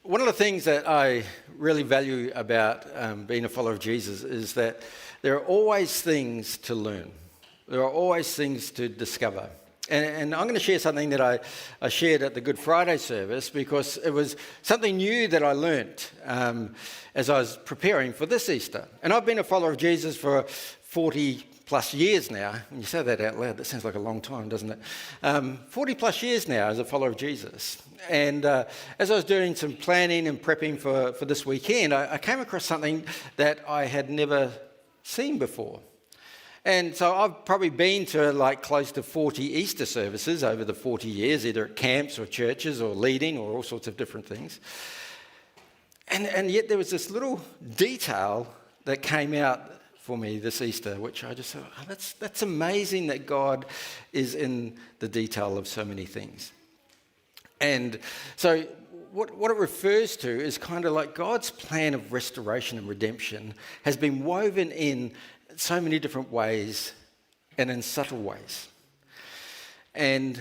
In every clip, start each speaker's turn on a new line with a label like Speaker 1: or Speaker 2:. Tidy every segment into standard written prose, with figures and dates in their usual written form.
Speaker 1: One of the things that I really value about being a follower of Jesus is that there are always things to learn. There are always things to discover. And I'm going to share something that I shared at the Good Friday service because it was something new that I learnt as I was preparing for this Easter. And I've been a follower of Jesus for 40 plus years now. When you say that out loud, that sounds like a long time, doesn't it? 40 plus years now as a follower of Jesus. And as I was doing some planning and prepping for this weekend, I came across something that I had never seen before. And so I've probably been to like close to 40 Easter services over the 40 years, either at camps or churches or leading or all sorts of different things. And yet there was this little detail that came out for me this Easter, which I just thought, oh, that's amazing that God is in the detail of so many things. And so what it refers to is kind of like God's plan of restoration and redemption has been woven in so many different ways and in subtle ways. And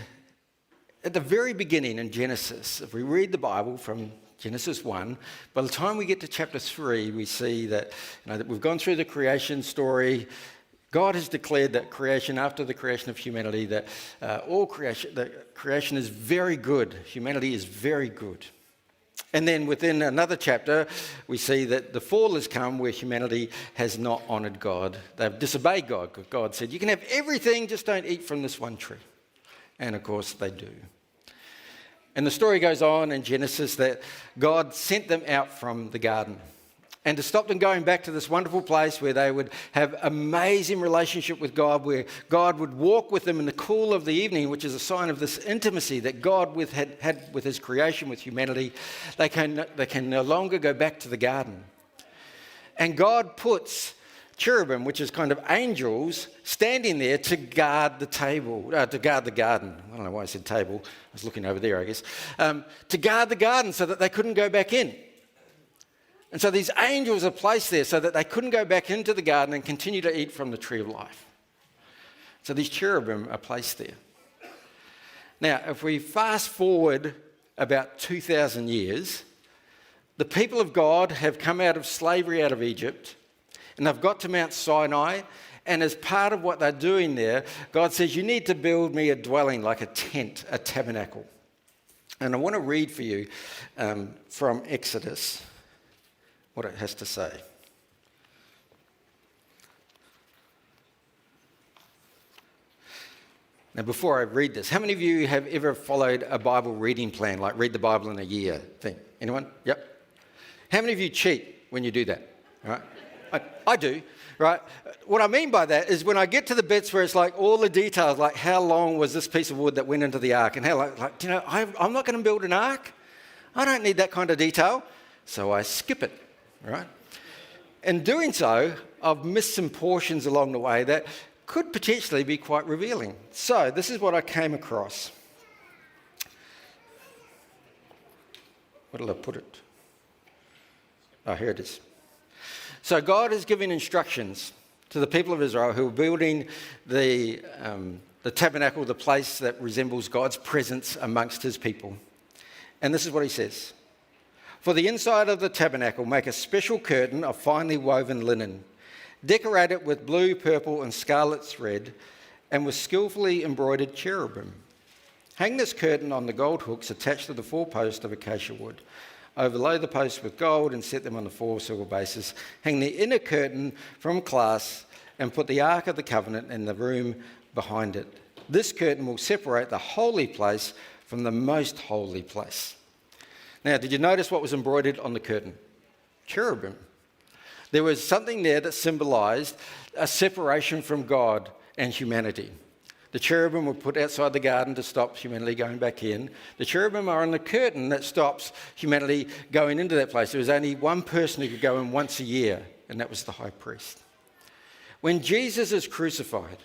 Speaker 1: at the very beginning in Genesis, if we read the Bible from Genesis 1, by the time we get to chapter 3, we see that, that we've gone through the creation story. God has declared that creation, after the creation of humanity, that creation is very good. Humanity is very good. And then within another chapter, we see that the fall has come where humanity has not honoured God. They've disobeyed God. God said, you can have everything, just don't eat from this one tree. And of course they do. And the story goes on in Genesis that God sent them out from the garden. And to stop them going back to this wonderful place where they would have amazing relationship with God, where God would walk with them in the cool of the evening, which is a sign of this intimacy that God had with his creation, with humanity, they can no longer go back to the garden. And God puts cherubim, which is kind of angels, standing there to guard the table, to guard the garden. I don't know why I said table. I was looking over there, I guess. To guard the garden so that they couldn't go back in. And so these angels are placed there so that they couldn't go back into the garden and continue to eat from the tree of life. So these cherubim are placed there. Now, if we fast forward about 2,000 years, the people of God have come out of slavery out of Egypt, and they've got to Mount Sinai, and as part of what they're doing there, God says, you need to build me a dwelling, like a tent, a tabernacle. And I want to read for you from Exodus what it has to say. Now, before I read this, how many of you have ever followed a Bible reading plan, like read the Bible in a year thing? Anyone? Yep. How many of you cheat when you do that? Right? I do, right? What I mean by that is when I get to the bits where it's like all the details, like how long was this piece of wood that went into the ark, and how, I'm not going to build an ark. I don't need that kind of detail, so I skip it. Right? In doing so, I've missed some portions along the way that could potentially be quite revealing. So this is what I came across. Where did I put it? Oh, here it is. So God is giving instructions to the people of Israel who are building the tabernacle, the place that resembles God's presence amongst his people. And this is what he says. For the inside of the tabernacle, make a special curtain of finely woven linen. Decorate it with blue, purple, and scarlet thread, and with skillfully embroidered cherubim. Hang this curtain on the gold hooks attached to the four posts of acacia wood. Overlay the posts with gold and set them on the four silver bases. Hang the inner curtain from glass and put the Ark of the Covenant in the room behind it. This curtain will separate the holy place from the most holy place. Now, did you notice what was embroidered on the curtain? Cherubim. There was something there that symbolized a separation from God and humanity. The cherubim were put outside the garden to stop humanity going back in. The cherubim are on the curtain that stops humanity going into that place. There was only one person who could go in once a year, and that was the high priest. When Jesus is crucified,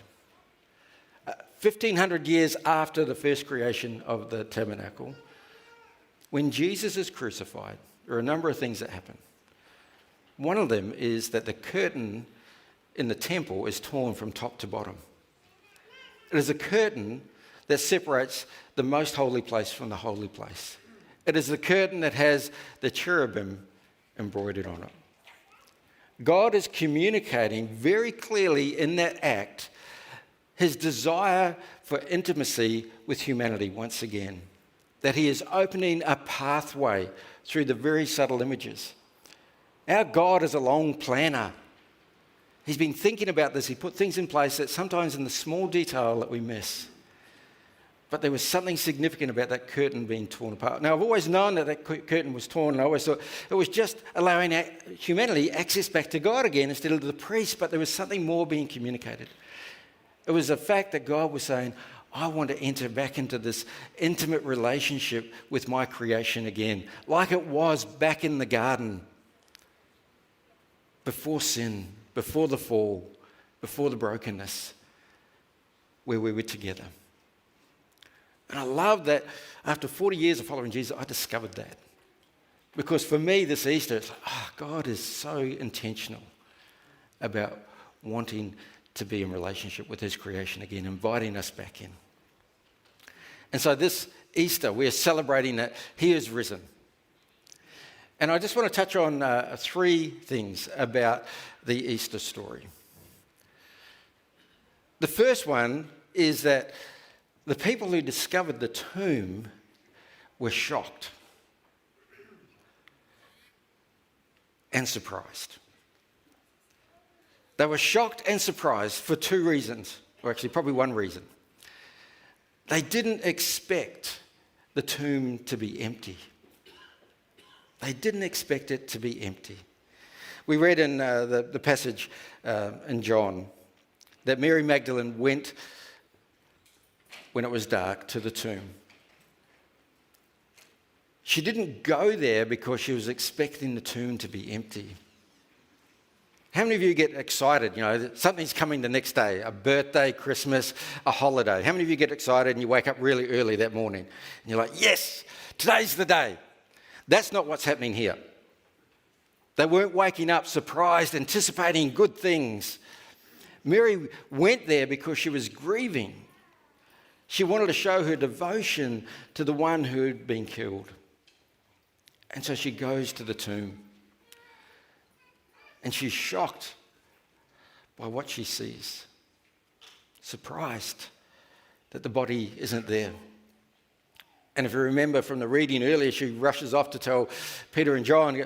Speaker 1: 1,500 years after the first creation of the tabernacle, when Jesus is crucified, there are a number of things that happen. One of them is that the curtain in the temple is torn from top to bottom. It is a curtain that separates the most holy place from the holy place. It is the curtain that has the cherubim embroidered on it. God is communicating very clearly in that act his desire for intimacy with humanity once again, that he is opening a pathway through the very subtle images. Our God is a long planner. He's been thinking about this. He put things in place that sometimes in the small detail that we miss. But there was something significant about that curtain being torn apart. Now, I've always known that curtain was torn, and I always thought it was just allowing humanity access back to God again instead of the priest, but there was something more being communicated. It was the fact that God was saying, I want to enter back into this intimate relationship with my creation again, like it was back in the garden, before sin, before the fall, before the brokenness, where we were together. And I love that after 40 years of following Jesus, I discovered that. Because for me, this Easter, it's like, God is so intentional about wanting to be in relationship with his creation again, inviting us back in. And so this Easter, we're celebrating that he is risen. And I just want to touch on 3 things about the Easter story. The first one is that the people who discovered the tomb were shocked and surprised. They were shocked and surprised for 2 reasons, or actually probably 1 reason. They didn't expect the tomb to be empty. They didn't expect it to be empty. We read in the passage in John that Mary Magdalene went when it was dark to the tomb. She didn't go there because she was expecting the tomb to be empty. How many of you get excited, that something's coming the next day, a birthday, Christmas, a holiday? How many of you get excited and you wake up really early that morning and you're like, yes, today's the day? That's not what's happening here. They weren't waking up surprised, anticipating good things. Mary went there because she was grieving. She wanted to show her devotion to the one who had been killed. And so she goes to the tomb. And she's shocked by what she sees. Surprised that the body isn't there. And if you remember from the reading earlier, she rushes off to tell Peter and John,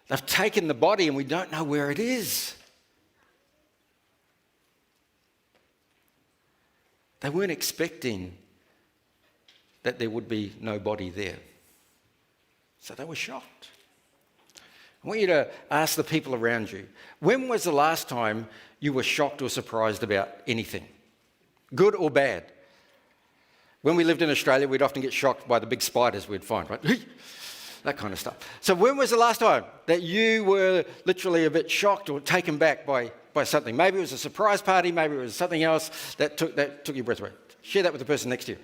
Speaker 1: they've taken the body and we don't know where it is. They weren't expecting that there would be no body there. So they were shocked. I want you to ask the people around you, when was the last time you were shocked or surprised about anything? Good or bad? When we lived in Australia, we'd often get shocked by the big spiders we'd find, right? That kind of stuff. So when was the last time that you were literally a bit shocked or taken back by something? Maybe it was a surprise party, maybe it was something else that took your breath away. Share that with the person next to you.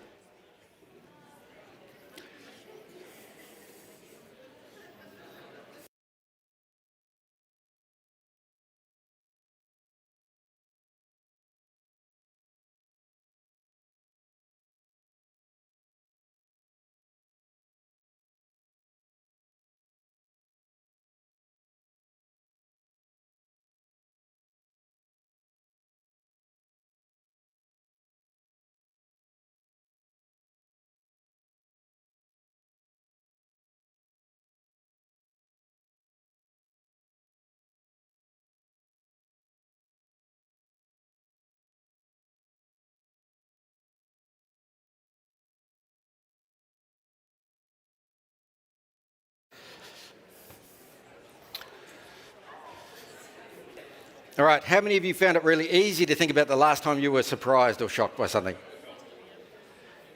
Speaker 1: All right, how many of you found it really easy to think about the last time you were surprised or shocked by something?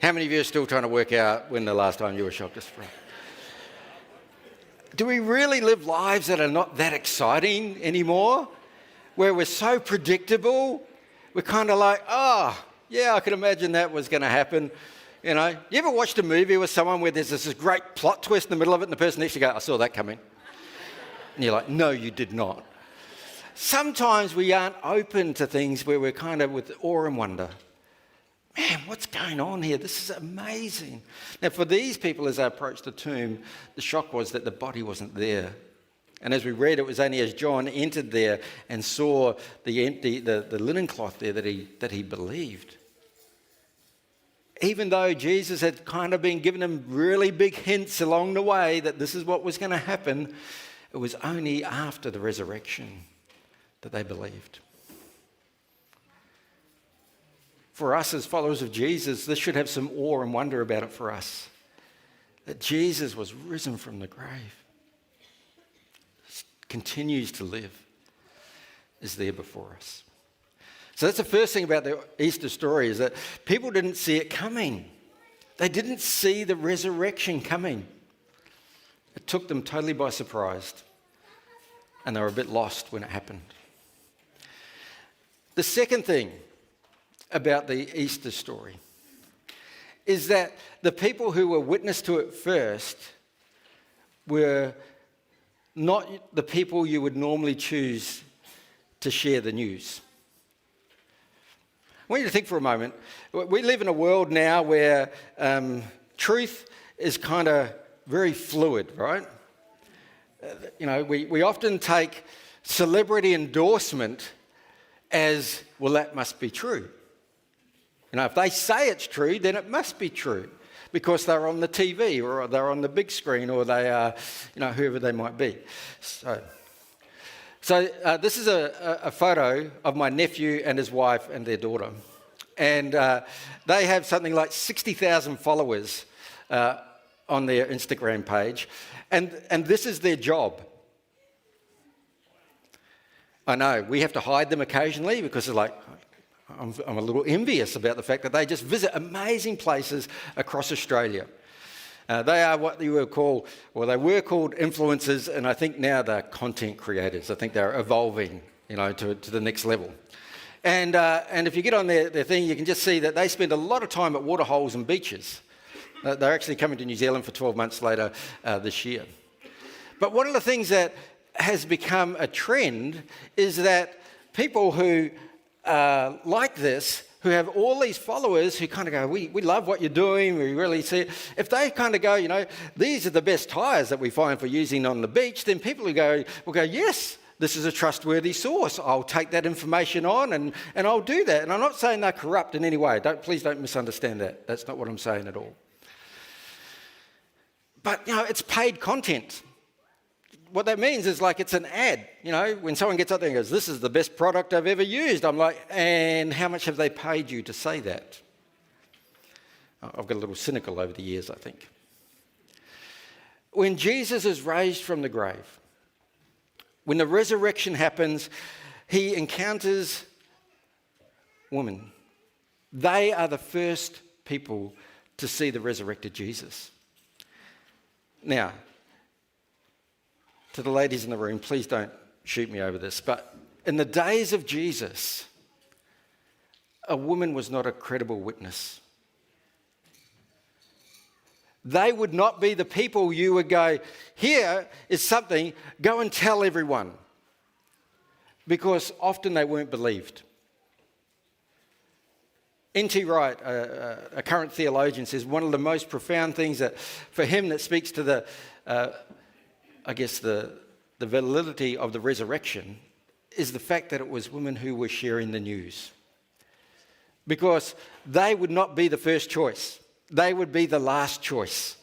Speaker 1: How many of you are still trying to work out when the last time you were shocked or surprised? Do we really live lives that are not that exciting anymore? Where we're so predictable, we're kind of like, yeah, I could imagine that was going to happen. You ever watched a movie with someone where there's this great plot twist in the middle of it and the person next to you goes, I saw that coming. And you're like, no, you did not. Sometimes we aren't open to things where we're kind of with awe and wonder. man, what's going on here? This is amazing. Now, for these people, as they approached the tomb, the shock was that the body wasn't there. And as we read, it was only as John entered there and saw the linen cloth there that he believed. Even though Jesus had kind of been giving them really big hints along the way that this is what was going to happen, it was only after the resurrection that they believed. For us as followers of Jesus, this should have some awe and wonder about it for us. That Jesus was risen from the grave, continues to live, is there before us. So that's the first thing about the Easter story, is that people didn't see it coming. They didn't see the resurrection coming. It took them totally by surprise, and they were a bit lost when it happened. The second thing about the Easter story is that the people who were witness to it first were not the people you would normally choose to share the news. I want you to think for a moment. We live in a world now where truth is kind of very fluid, right? We often take celebrity endorsement as, well, that must be true. If they say it's true, then it must be true because they're on the TV or they're on the big screen or they are, whoever they might be. So this is a photo of my nephew and his wife and their daughter. And they have something like 60,000 followers on their Instagram page. And this is their job. I know, we have to hide them occasionally because it's like, I'm a little envious about the fact that they just visit amazing places across Australia. They are what you would call, well, they were called influencers, and I think now they're content creators. I think they're evolving, to the next level. And if you get on their thing, you can just see that they spend a lot of time at waterholes and beaches. They're actually coming to New Zealand for 12 months later this year. But one of the things that has become a trend is that people who like this, who have all these followers who kind of go, we love what you're doing, we really see it. If they kind of go, these are the best tyres that we find for using on the beach, then people will go, yes, this is a trustworthy source. I'll take that information on and I'll do that. And I'm not saying they're corrupt in any way. Please don't misunderstand that. That's not what I'm saying at all. But, it's paid content. What that means is like it's an ad. When someone gets up there and goes, this is the best product I've ever used, I'm like, and how much have they paid you to say that? I've got a little cynical over the years, I think. When Jesus is raised from the grave, when the resurrection happens, he encounters women. They are the first people to see the resurrected Jesus. Now, to the ladies in the room, please don't shoot me over this, but in the days of Jesus, a woman was not a credible witness. They would not be the people you would go, here is something, go and tell everyone. Because often they weren't believed. N.T. Wright, a current theologian, says one of the most profound things that, for him, that speaks to the validity of the resurrection is the fact that it was women who were sharing the news. Because they would not be the first choice. They would be the last choice.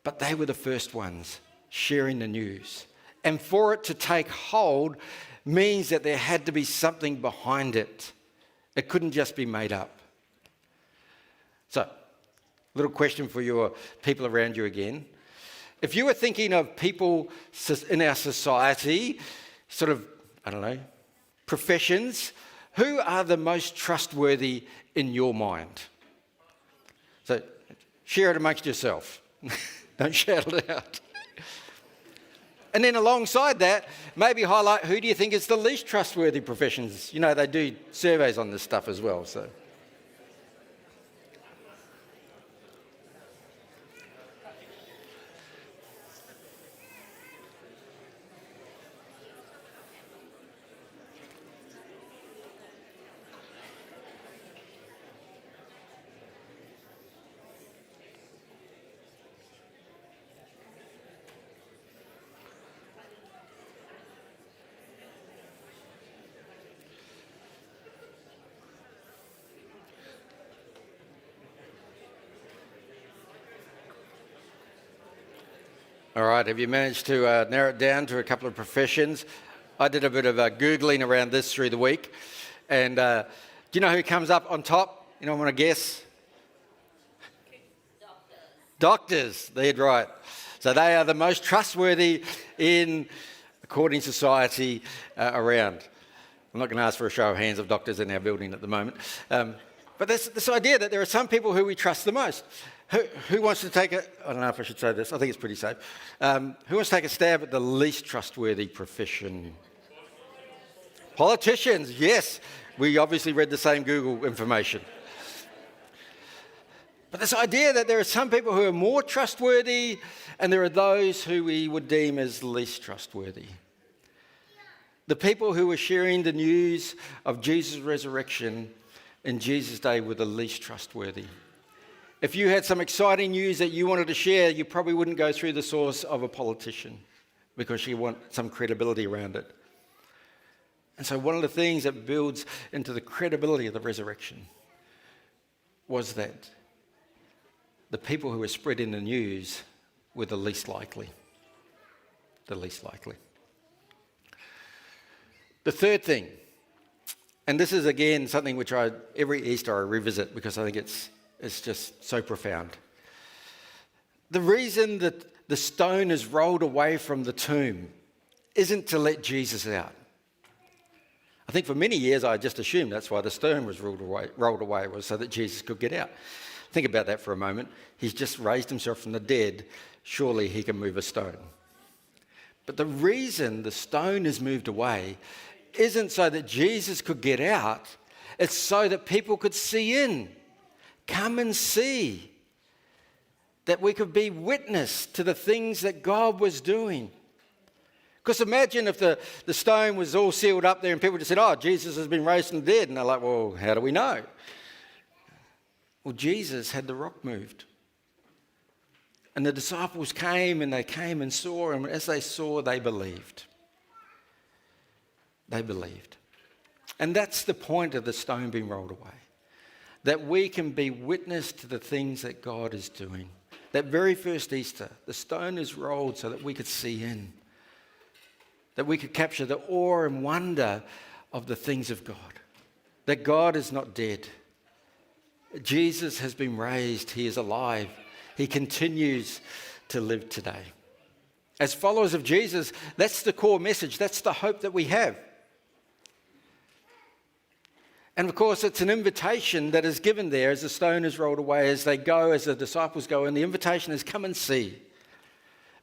Speaker 1: But they were the first ones sharing the news. And for it to take hold means that there had to be something behind it. It couldn't just be made up. So, little question for your people around you again. If you were thinking of people in our society, sort of, professions, who are the most trustworthy in your mind? So share it amongst yourself. Don't shout it out. And then alongside that, maybe highlight who do you think is the least trustworthy professions. They do surveys on this stuff as well, so. All right, have you managed to narrow it down to a couple of professions? I did a bit of Googling around this through the week. And do you know who comes up on top? You know, I want to guess? Doctors, they're right. So they are the most trustworthy according to society around. I'm not going to ask for a show of hands of doctors in our building at the moment. But this idea that there are some people who we trust the most. Who wants to take I don't know if I should say this, I think it's pretty safe. Who wants to take a stab at the least trustworthy profession? Politicians, yes. We obviously read the same Google information. But this idea that there are some people who are more trustworthy and there are those who we would deem as least trustworthy. The people who were sharing the news of Jesus' resurrection in Jesus' day were the least trustworthy. If you had some exciting news that you wanted to share, you probably wouldn't go through the source of a politician because you want some credibility around it. And so one of the things that builds into the credibility of the resurrection was that the people who were spreading the news were the least likely. The least likely. The third thing, and this is again something which every Easter I revisit because I think it's just so profound. The reason that the stone is rolled away from the tomb isn't to let Jesus out. I think for many years I just assumed that's why the stone was rolled away was so that Jesus could get out. Think about that for a moment. He's just raised himself from the dead. Surely he can move a stone. But the reason the stone is moved away isn't so that Jesus could get out. It's so that people could see in. Come and see. That we could be witness to the things that God was doing. Because imagine if the stone was all sealed up there and people just said, oh, Jesus has been raised from the dead. And they're like, well, how do we know? Well, Jesus had the rock moved. And the disciples came and saw, and as they saw, they believed. They believed. And that's the point of the stone being rolled away. That we can be witness to the things that God is doing. That very first Easter, the stone is rolled so that we could see in. That we could capture the awe and wonder of the things of God. That God is not dead. Jesus has been raised. He is alive. He continues to live today. As followers of Jesus, that's the core message. That's the hope that we have. And of course, it's an invitation that is given there as the stone is rolled away, as they go, as the disciples go, and the invitation is come and see.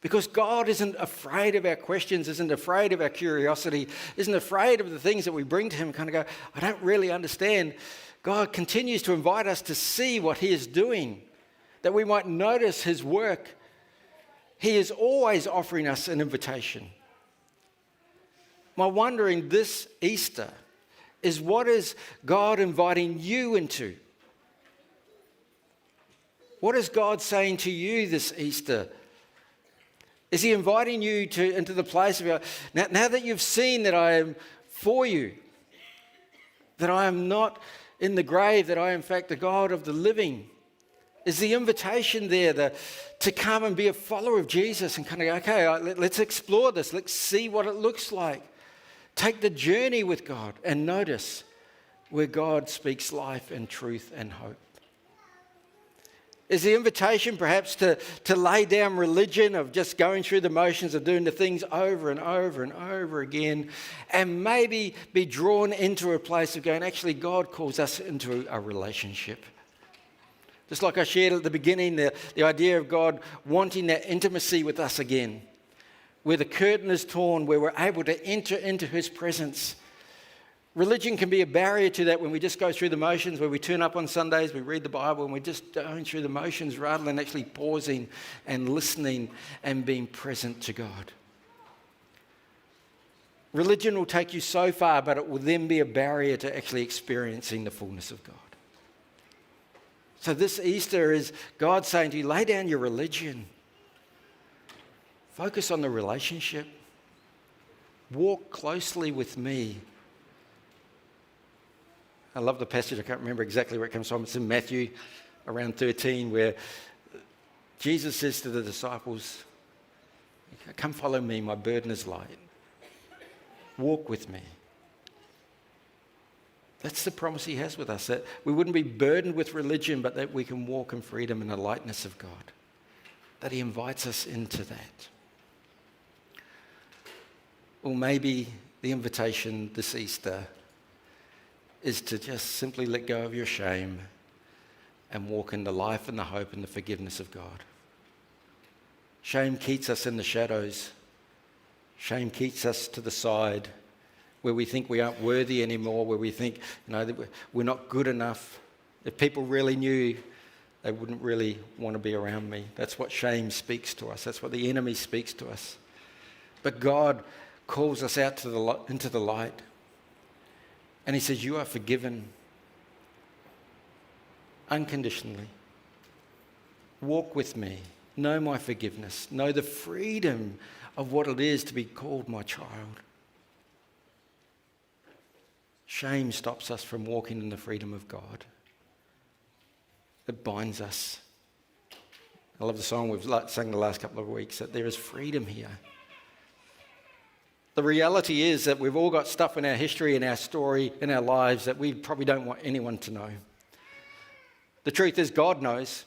Speaker 1: Because God isn't afraid of our questions, isn't afraid of our curiosity, isn't afraid of the things that we bring to him and kind of go, I don't really understand. God continues to invite us to see what he is doing, that we might notice his work. He is always offering us an invitation. My wondering this Easter is, what is God inviting you into? What is God saying to you this Easter? Is he inviting you into the place of, now that you've seen that I am for you, that I am not in the grave, that I am in fact the God of the living? Is the invitation there to come and be a follower of Jesus and kind of go, okay, let's explore this. Let's see what it looks like. Take the journey with God and notice where God speaks life and truth and hope. Is the invitation perhaps to lay down religion of just going through the motions of doing the things over and over and over again, and maybe be drawn into a place of going, actually God calls us into a relationship. Just like I shared at the beginning, the idea of God wanting that intimacy with us again, where the curtain is torn, where we're able to enter into his presence. Religion can be a barrier to that when we just go through the motions, where we turn up on Sundays, we read the Bible, and we're just going through the motions rather than actually pausing and listening and being present to God. Religion will take you so far, but it will then be a barrier to actually experiencing the fullness of God. So this Easter is God saying to you, lay down your religion. Focus on the relationship. Walk closely with me. I love the passage. I can't remember exactly where it comes from. It's in Matthew around 13, where Jesus says to the disciples, Come follow me, my burden is light. Walk with me. That's the promise he has with us, that we wouldn't be burdened with religion, but that we can walk in freedom and the lightness of God. That he invites us into that. Or maybe the invitation this Easter is to just simply let go of your shame and walk in the life and the hope and the forgiveness of God. Shame keeps us in the shadows. Shame keeps us to the side where we think we aren't worthy anymore, where we think, that we're not good enough. If people really knew, they wouldn't really want to be around me. That's what shame speaks to us. That's what the enemy speaks to us. But God calls us out into the light. And he says, you are forgiven unconditionally. Walk with me. Know my forgiveness. Know the freedom of what it is to be called my child. Shame stops us from walking in the freedom of God. It binds us. I love the song we've sung the last couple of weeks, that there is freedom here. The reality is that we've all got stuff in our history, in our story, in our lives that we probably don't want anyone to know. The truth is God knows,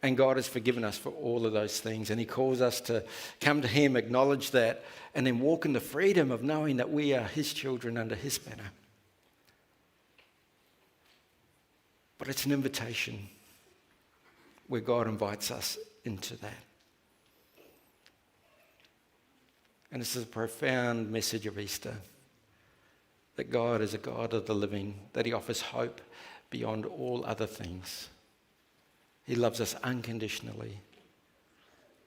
Speaker 1: and God has forgiven us for all of those things, and he calls us to come to him, acknowledge that, and then walk in the freedom of knowing that we are his children under his banner. But it's an invitation where God invites us into that. And this is a profound message of Easter, that God is a God of the living, that he offers hope beyond all other things. He loves us unconditionally.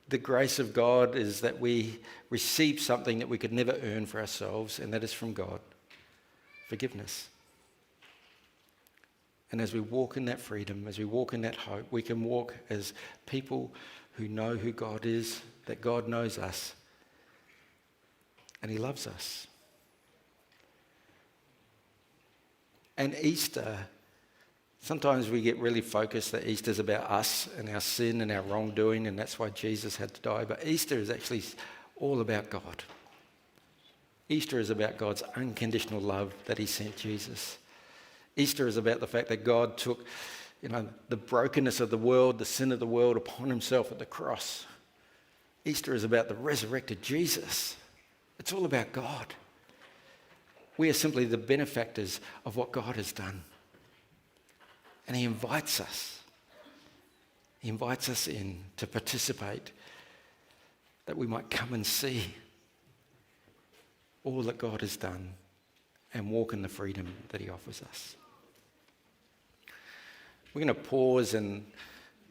Speaker 1: The grace of God is that we receive something that we could never earn for ourselves, and that is from God, forgiveness. And as we walk in that freedom, as we walk in that hope, we can walk as people who know who God is, that God knows us, and he loves us. And Easter, sometimes we get really focused that Easter's about us and our sin and our wrongdoing, and that's why Jesus had to die. But Easter is actually all about God. Easter is about God's unconditional love that he sent Jesus. Easter is about the fact that God took, the brokenness of the world, the sin of the world upon himself at the cross. Easter is about the resurrected Jesus. It's all about God. We are simply the benefactors of what God has done. And he invites us. He invites us in to participate, that we might come and see all that God has done and walk in the freedom that he offers us. We're going to pause, and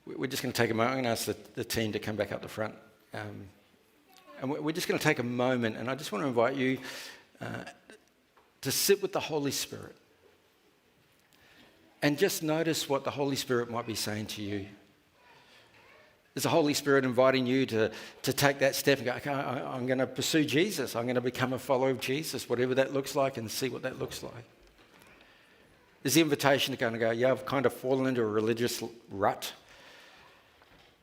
Speaker 1: we're just going to take a moment. I'm going to ask the team to come back up the front. And we're just going to take a moment, and I just want to invite you to sit with the Holy Spirit and just notice what the Holy Spirit might be saying to you. Is the Holy Spirit inviting you to take that step and go, okay, I'm going to pursue Jesus. I'm going to become a follower of Jesus, whatever that looks like, and see what that looks like. Is the invitation to kind of go, yeah, I've kind of fallen into a religious rut,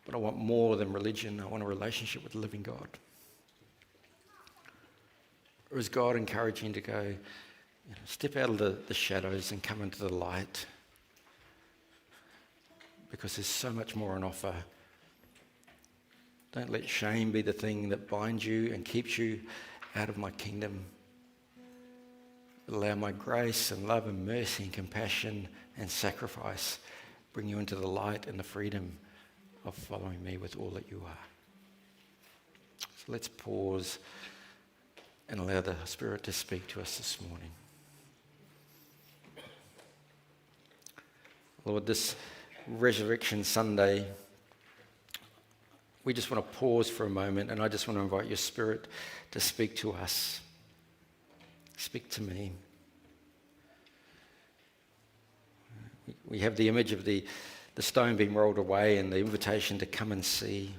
Speaker 1: but I want more than religion. I want a relationship with the living God. Or is God encouraging you to go, step out of the shadows and come into the light? Because there's so much more on offer. Don't let shame be the thing that binds you and keeps you out of my kingdom. Allow my grace and love and mercy and compassion and sacrifice bring you into the light and the freedom of following me with all that you are. So let's pause and allow the Spirit to speak to us this morning. Lord, this Resurrection Sunday, we just want to pause for a moment, and I just want to invite your Spirit to speak to us. Speak to me. We have the image of the stone being rolled away and the invitation to come and see.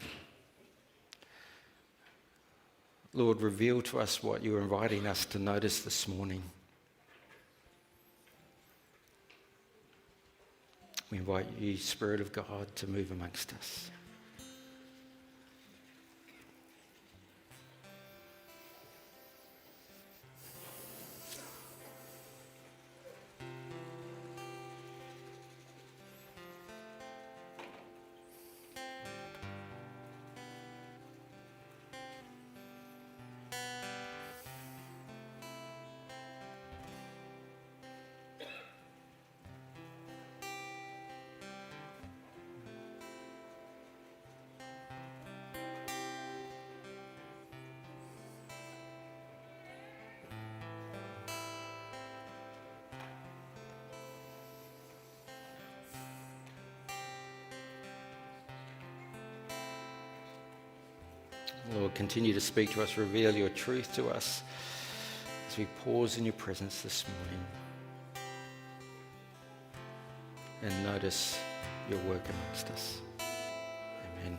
Speaker 1: Lord, reveal to us what you're inviting us to notice this morning. We invite you, Spirit of God, to move amongst us. Lord, continue to speak to us, reveal your truth to us as we pause in your presence this morning and notice your work amongst us. Amen.